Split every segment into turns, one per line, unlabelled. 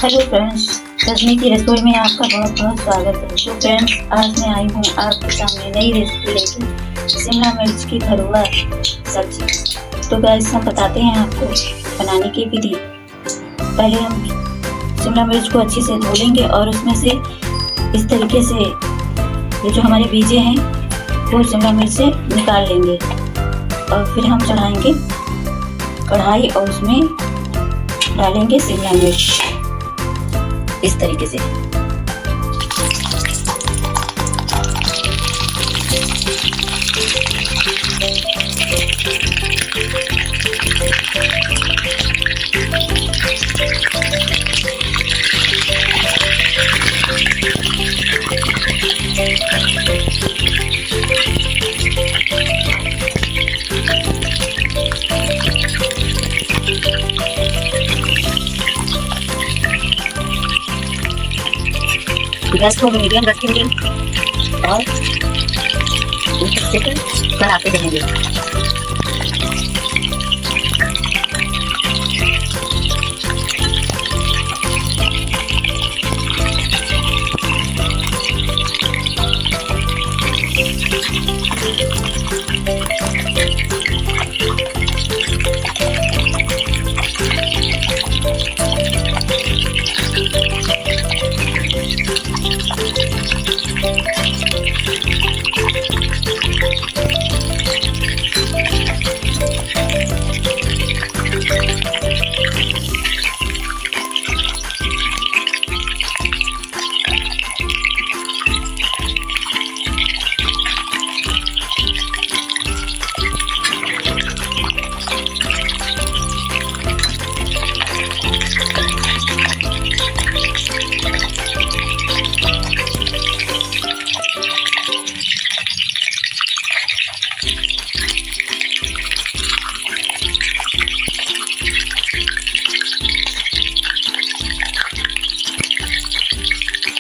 Hello friends, Rajni की रसोई में आपका बहुत बहुत स्वागत है। तो फ्रेंड्स, आज मैं आई हूँ आपके सामने नई रेसिपी लेकर, शिमला मिर्च की भरुआ सब्जी। तो गाइस, हम बताते हैं आपको बनाने की विधि। पहले हम शिमला मिर्च को अच्छे से धो लेंगे और उसमें से इस तरीके से ये जो हमारे बीजे हैं वो शिमला मिर्च से निकाल लेंगे। और फिर हम चढ़ाएंगे कढ़ाई और उसमें डालेंगे शिमला मिर्च इस तरीके से। गैस को मीडियम रखेंगे और बनाते रहेंगे।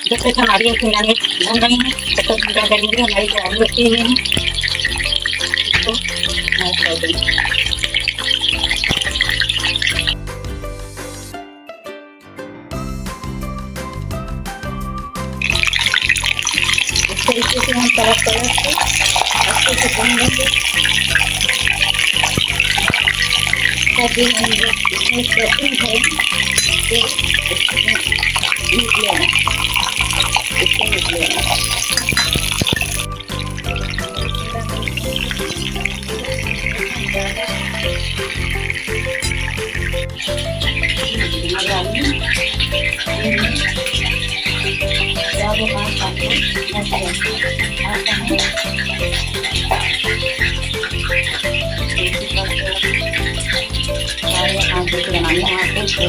जब तक हमारी शिमला मिर्च बन रही है तब तक क्या करेंगे, हमारी जो आलू रखे हुए हैं इसको मैश कर देंगे। इस तरीके से हम पलट के अच्छे से भून लेंगे। ताकि हम इसमें स्टफिंग है बनानी है आपको।